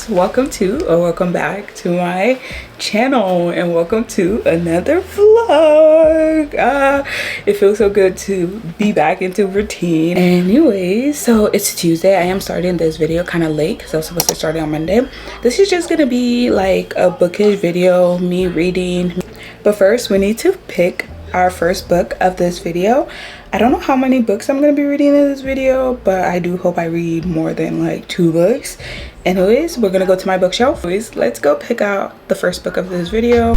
guys, welcome to or welcome back to my channel and welcome to another vlog. It feels so good to be back into routine. Anyways, so it's Tuesday. I am starting this video kind of late because I was supposed to start it on Monday. This is just gonna be like a bookish video, me reading. But first we need to pick our first book of this video. I don't know how many books I'm gonna be reading in this video, but I do hope I read more than like 2 books. Anyways, we're gonna go to my bookshelf. Anyways, let's go pick out the first book of this video.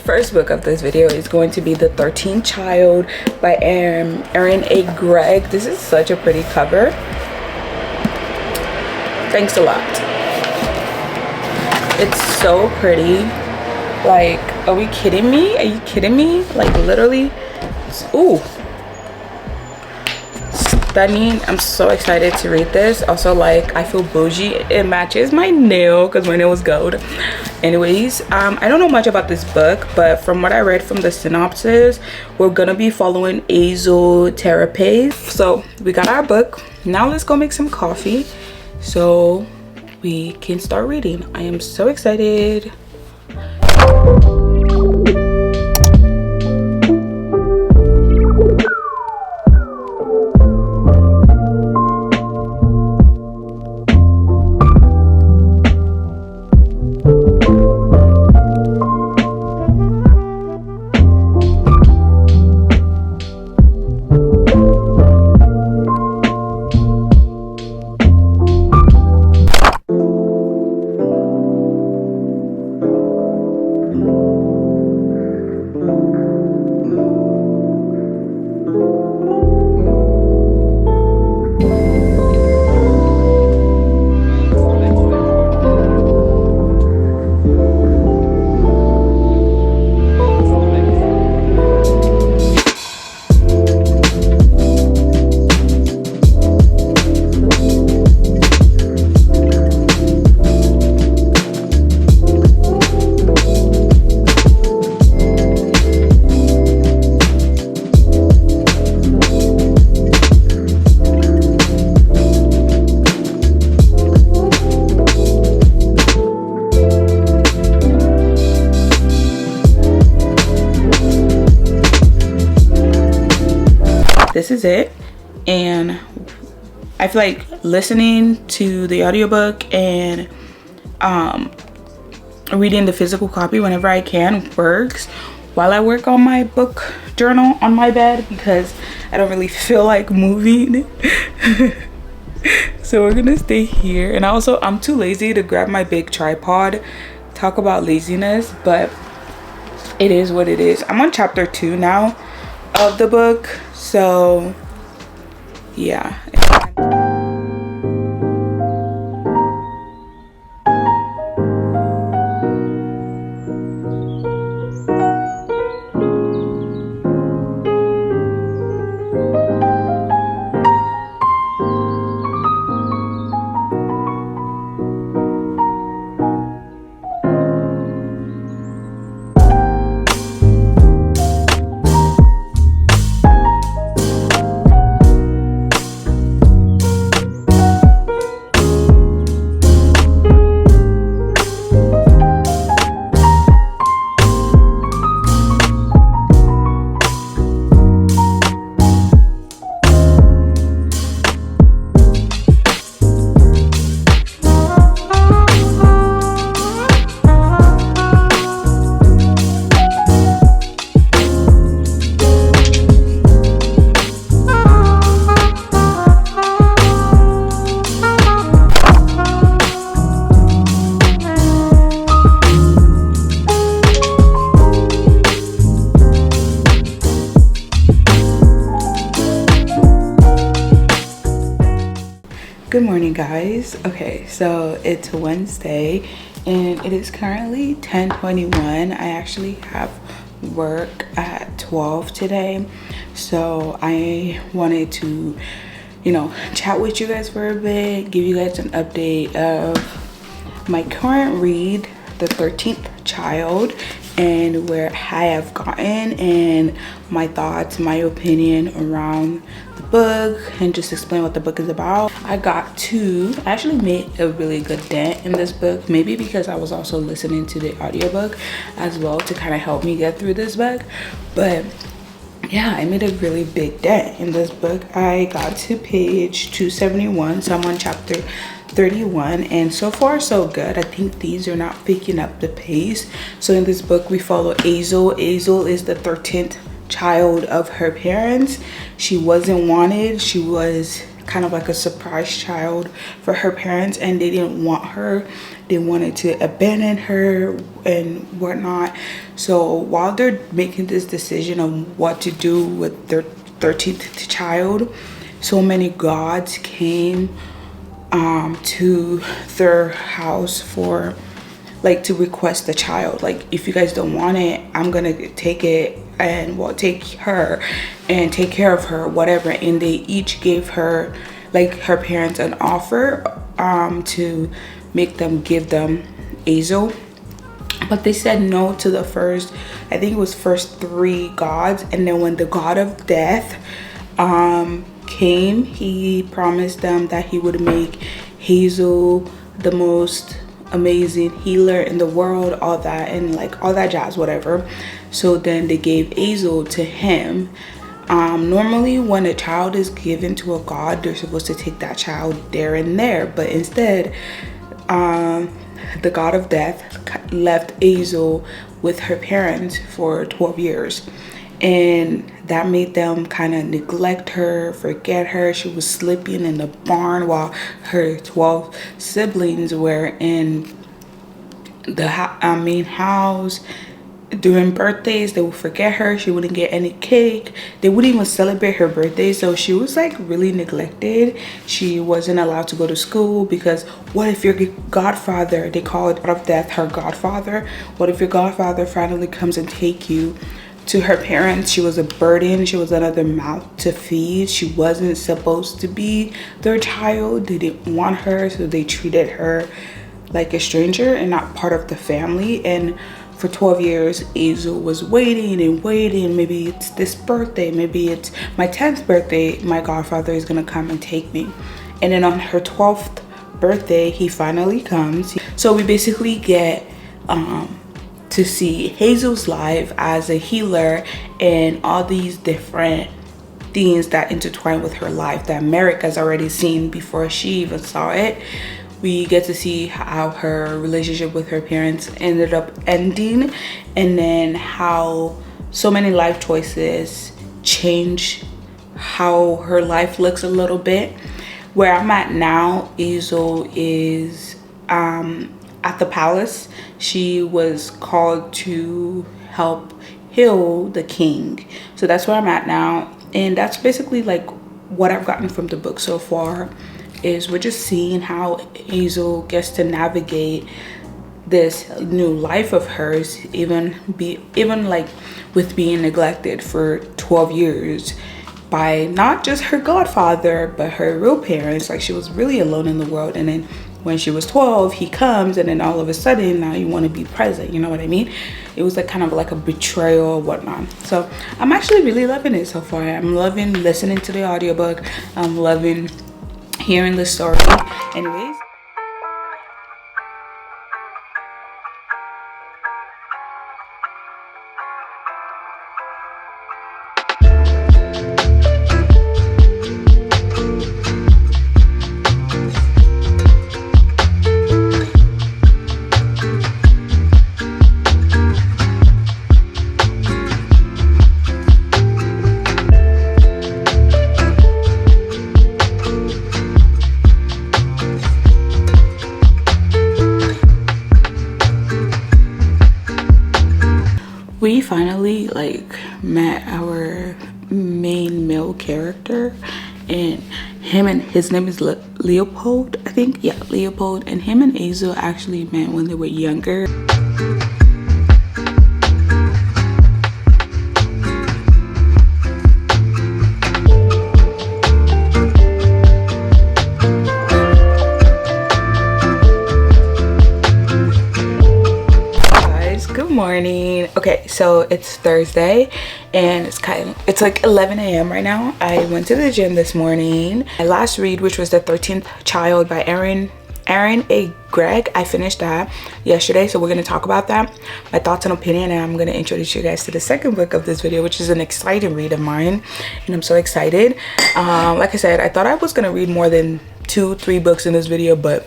First book of this video is going to be The 13th Child by Erin A. Gregg. This is such a pretty cover. Thanks a lot. It's so pretty. Like, are we kidding me? Are you kidding me? Like, literally. Ooh. Stunning. I'm so excited to read this. Also, like, I feel bougie. It matches my nail because my nail was gold. Anyways, I don't know much about this book, but from what I read from the synopsis, we're gonna be following Azel Terape. So we got our book. Now let's go make some coffee so we can start reading. I am so excited. This is it, and I feel like listening to the audiobook and reading the physical copy whenever I can works while I work on my book journal on my bed because I don't really feel like moving. So we're gonna stay here. And also, I'm too lazy to grab my big tripod. Talk about laziness, but it is what it is. I'm on chapter 2 now of the book, so yeah. anyways, okay, so it's Wednesday and it is currently 10:21. I actually have work at 12 today, so I wanted to, you know, chat with you guys for a bit, give you guys an update of my current read, The 13th Child, and where I have gotten, and my thoughts, my opinion around the book, and just explain what the book is about. I actually made a really good dent in this book, maybe because I was also listening to the audiobook as well to kind of help me get through this book. But yeah, I made a really big dent in this book. I got to page 271, so I'm on chapter 31, and so far so good. I think these are not picking up the pace. So in this book we follow Azel. Azel is the 13th child of her parents. She wasn't wanted. She was kind of like a surprise child for her parents, and they didn't want her. They wanted to abandon her and whatnot. So while they're making this decision on what to do with their 13th child, so many gods came to their house for, like, to request the child. Like, if you guys don't want it, I'm gonna take it, and we'll take her and take care of her, whatever. And they each gave her, like, her parents, an offer to make them give them Azel, but they said no to the first, I think it was first 3 gods. And then when the god of death came, he promised them that he would make Hazel the most amazing healer in the world, all that, and like all that jazz, whatever. So then they gave Azel to him. Normally when a child is given to a god, they're supposed to take that child there and there, but instead the god of death left Azel with her parents for 12 years. And that made them kind of neglect her, forget her. She was sleeping in the barn while her 12 siblings were in the main house. During birthdays, they would forget her. She wouldn't get any cake. They wouldn't even celebrate her birthday. So she was like really neglected. She wasn't allowed to go to school because what if your godfather, they called God of Death her godfather, what if your godfather finally comes and take you? To her parents, she was a burden. She was another mouth to feed. She wasn't supposed to be their child. They didn't want her, so they treated her like a stranger and not part of the family. And for 12 years, Azel was waiting and waiting. Maybe it's this birthday, maybe it's my 10th birthday, my godfather is gonna come and take me. And then on her 12th birthday, he finally comes. So we basically get to see Hazel's life as a healer and all these different things that intertwine with her life that Merrick has already seen before she even saw it. We get to see how her relationship with her parents ended up ending, and then how so many life choices change how her life looks a little bit. Where I'm at now, Azel is at the palace. She was called to help heal the king. So that's where I'm at now. And that's basically like what I've gotten from the book so far, is we're just seeing how Azel gets to navigate this new life of hers, even like with being neglected for 12 years by not just her godfather, but her real parents. Like, she was really alone in the world. And then when she was 12, he comes, and then all of a sudden now you want to be present, you know what I mean? It was like kind of like a betrayal or whatnot. So I'm actually really loving it so far. I'm loving listening to the audiobook. I'm loving hearing the story. Anyways, we finally like met our main male character, and his name is Leopold, I think. Yeah, Leopold. And him and Azel actually met when they were younger. Morning. Okay, so it's Thursday and it's like 11 a.m. right now. I went to the gym this morning. My last read, which was The 13th Child by Aaron A. Gregg, I finished that yesterday, so we're going to talk about that, my thoughts and opinion, and I'm going to introduce you guys to the second book of this video, which is an exciting read of mine, and I'm so excited. Like I said, I thought I was going to read more than 2-3 books in this video, but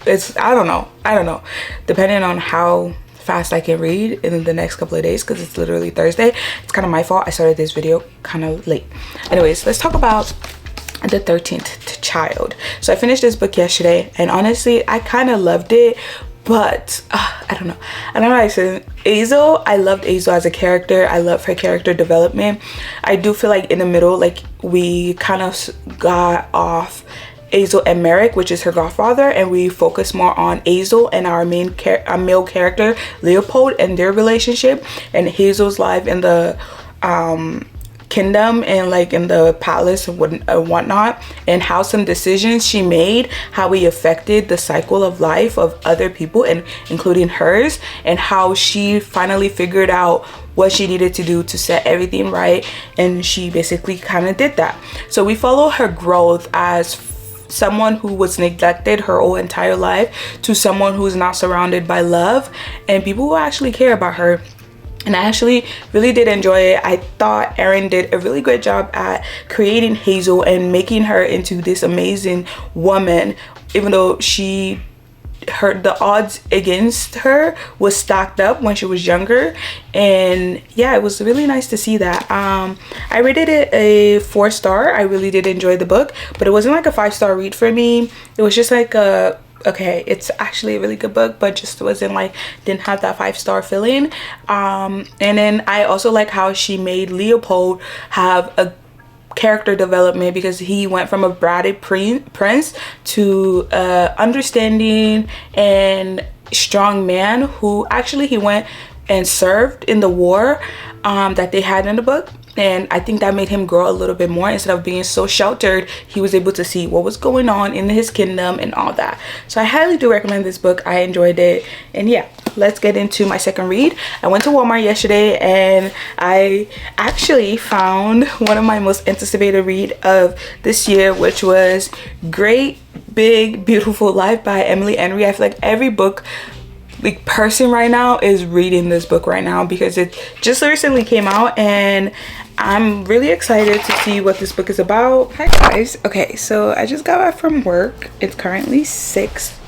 it's I don't know depending on how fast I can read in the next couple of days, because it's literally Thursday. It's kind of my fault. I started this video kind of late. Anyways, let's talk about The 13th Child. So I finished this book yesterday, and honestly, I kind of loved it, but I don't know how I said Azel. I loved Azel as a character. I love her character development. I do feel like in the middle, like we kind of got off Azel and Merrick, which is her godfather, and we focus more on Azel and our male character Leopold and their relationship, and Hazel's life in the kingdom and like in the palace and whatnot, and how some decisions she made, how he affected the cycle of life of other people, and including hers, and how she finally figured out what she needed to do to set everything right, and she basically kind of did that. So we follow her growth as someone who was neglected her whole entire life to someone who is now surrounded by love and people who actually care about her. And I actually really did enjoy it. I thought Aaron did a really great job at creating Hazel and making her into this amazing woman, even though the odds against her was stacked up when she was younger. And yeah, it was really nice to see that. I rated it a 4-star. I really did enjoy the book, but it wasn't like a 5-star read for me. It was just like okay, it's actually a really good book, but just wasn't like, didn't have that 5-star feeling. And then I also like how she made Leopold have a character development, because he went from a bratty prince to understanding and strong man who actually he went and served in the war that they had in the book. And I think that made him grow a little bit more. Instead of being so sheltered, he was able to see what was going on in his kingdom and all that. So I highly do recommend this book. I enjoyed it. And yeah, let's get into my second read. I went to Walmart yesterday and I actually found one of my most anticipated read of this year, which was Great Big Beautiful Life by Emily Henry. I feel like every book person right now is reading this book right now, because it just recently came out, and I'm really excited to see what this book is about. Hi guys. Okay, so I just got back from work. It's currently 6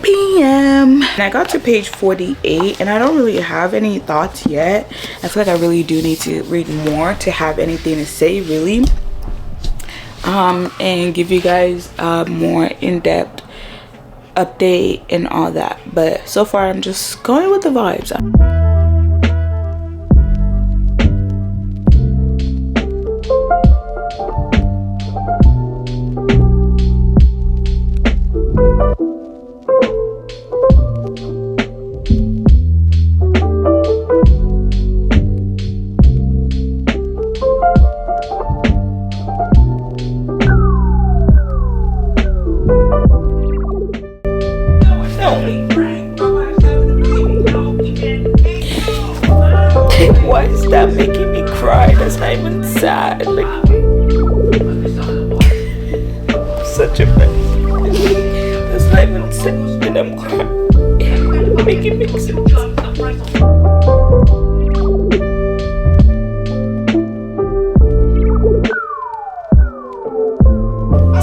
p.m. and I got to page 48, and I don't really have any thoughts yet. I feel like I really do need to read more to have anything to say, really, and give you guys more in-depth update and all that. But so far I'm just going with the vibes. Why is that making me cry? That's not even sad. Like, such a mess. That's not even sad, and I'm crying. Make it make sense.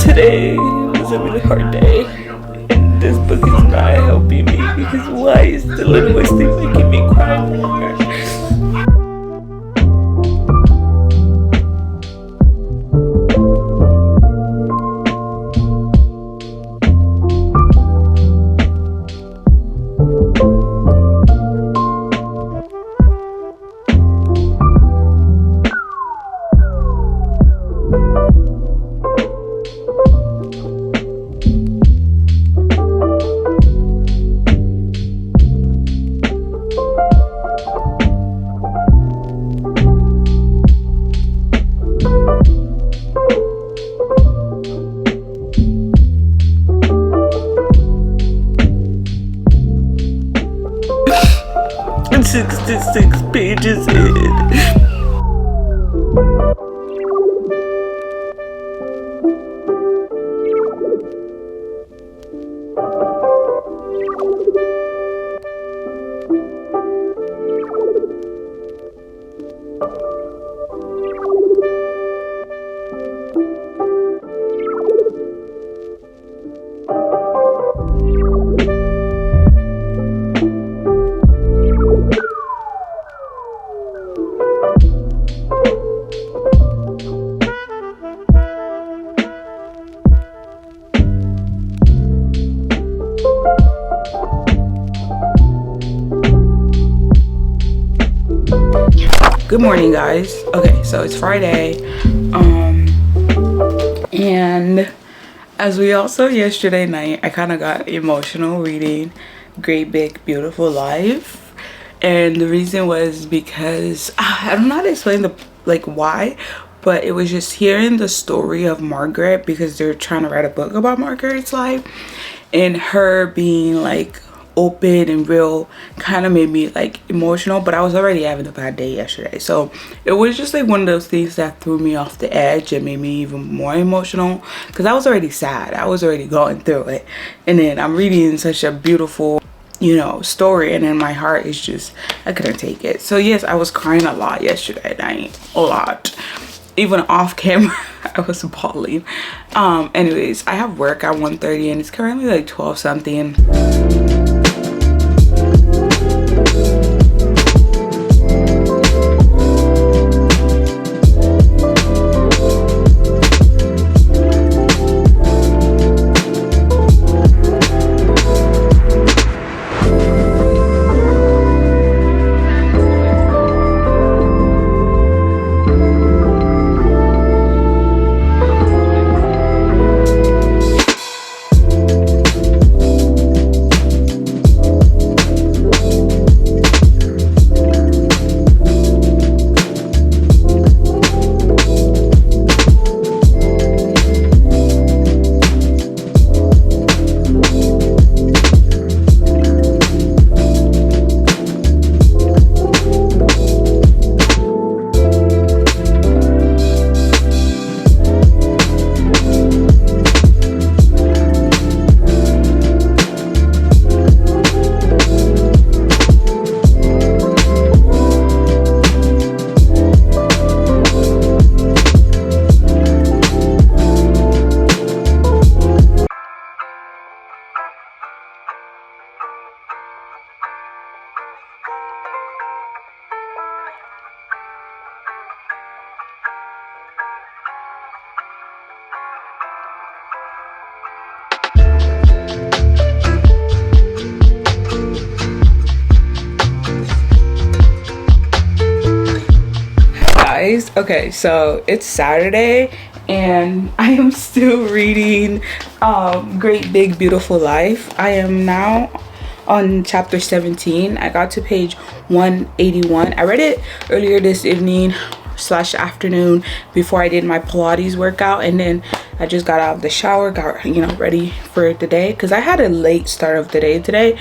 Today was a really hard day, and this book is not helping me, because why is the littlest thing making me cry more? 66 pages in. Good morning, guys. Okay, so it's Friday, and as we all saw yesterday night, I kind of got emotional reading Great Big Beautiful Life, and the reason was because I'm not explaining why, but it was just hearing the story of Margaret, because they're trying to write a book about Margaret's life, and her being like open and real kind of made me like emotional. But I was already having a bad day yesterday, so it was just like one of those things that threw me off the edge and made me even more emotional, because I was already sad, I was already going through it, and then I'm reading such a beautiful, you know, story, and then my heart is just, I couldn't take it. So yes, I was crying a lot yesterday night, a lot, even off camera. I was bawling. Anyways, I have work at 1:30 and it's currently like 12 something. Okay, so it's Saturday and I am still reading Great Big Beautiful Life. I am now on chapter 17. I got to page 181. I read it earlier this evening slash afternoon before I did my Pilates workout, and then I just got out of the shower, got, you know, ready for the day, because I had a late start of the day today,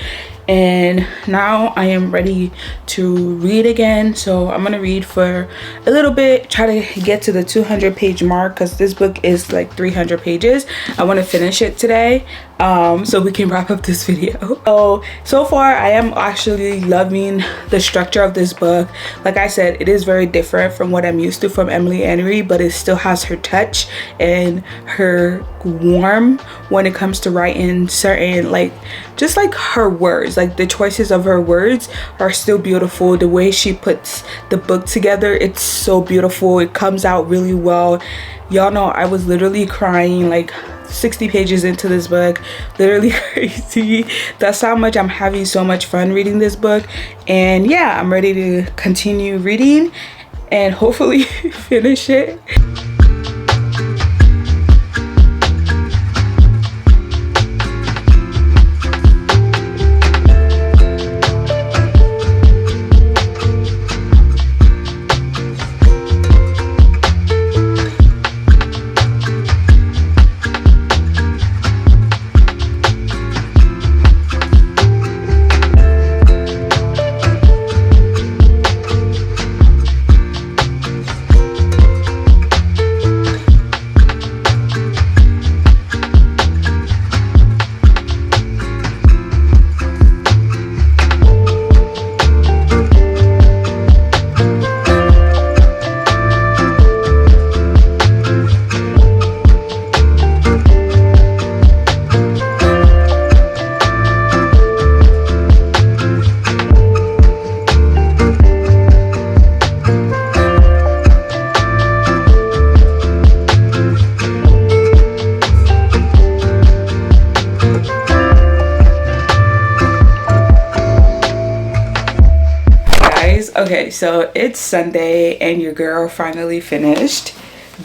and now I am ready to read again. So I'm gonna read for a little bit, try to get to the 200 page mark, because this book is like 300 pages. I want to finish it today, so we can wrap up this video. So far I am actually loving the structure of this book. Like I said, it is very different from what I'm used to from Emily Henry, but it still has her touch and her warm when it comes to writing certain, like, just like her words, like the choices of her words are still beautiful. The way she puts the book together, it's so beautiful. It comes out really well. Y'all know I was literally crying like 60 pages into this book, literally crazy. That's how much I'm having so much fun reading this book. And yeah, I'm ready to continue reading and hopefully finish it. Okay, so it's Sunday and your girl finally finished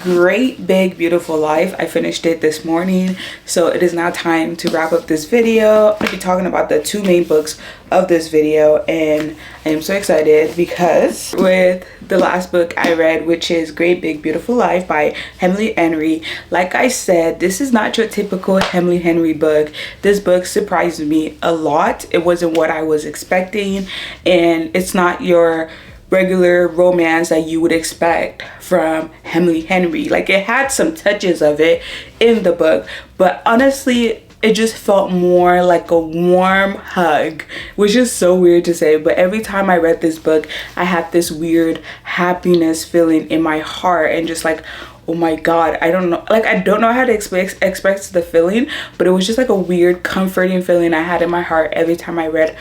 Great Big Beautiful Life. I finished it this morning, so it is now time to wrap up this video. I'll be talking about the two main books of this video, and I am so excited because with the last book I read, which is Great Big Beautiful Life by Emily Henry, like I said, this is not your typical Emily Henry book. This book surprised me a lot. It wasn't what I was expecting, and it's not your regular romance that you would expect from Emily Henry. Like, it had some touches of it in the book, but honestly it just felt more like a warm hug, which is so weird to say, but every time I read this book I had this weird happiness feeling in my heart, and just like, oh my god, I don't know how to express the feeling, but it was just like a weird comforting feeling I had in my heart every time I read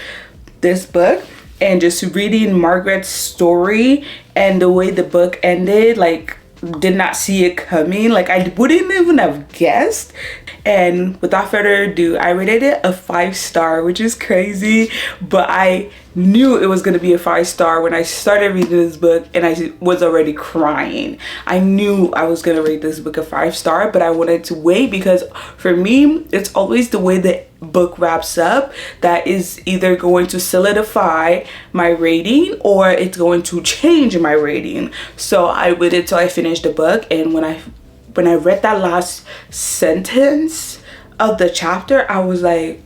this book. And just reading Margaret's story and the way the book ended, like, did not see it coming. Like, I wouldn't even have guessed. And without further ado, I rated it a 5-star, which is crazy, but I knew it was going to be a 5-star when I started reading this book, and I was already crying. I knew I was going to rate this book a 5-star, but I wanted to wait, because for me it's always the way the book wraps up that is either going to solidify my rating or it's going to change my rating. So I waited till I finished the book, and when I read that last sentence of the chapter, I was like,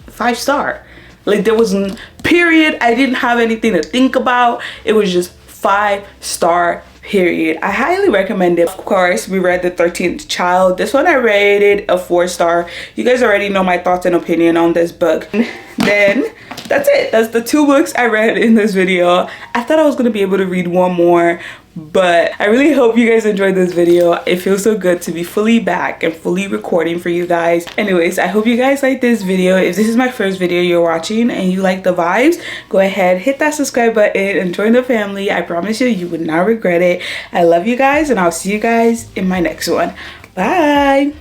5-star. Like, there wasn't period, I didn't have anything to think about, it was just 5-star period. I highly recommend it. Of course, we read The 13th Child. This one I rated a 4-star. You guys already know my thoughts and opinion on this book. Then that's it. That's the 2 books I read in this video. I thought I was gonna be able to read one more, but I really hope you guys enjoyed this video. It feels so good to be fully back and fully recording for you guys. Anyways, I hope you guys like this video. If this is my first video you're watching and you like the vibes, go ahead, hit that subscribe button and join the family. I promise you would not regret it. I love you guys, and I'll see you guys in my next one. Bye.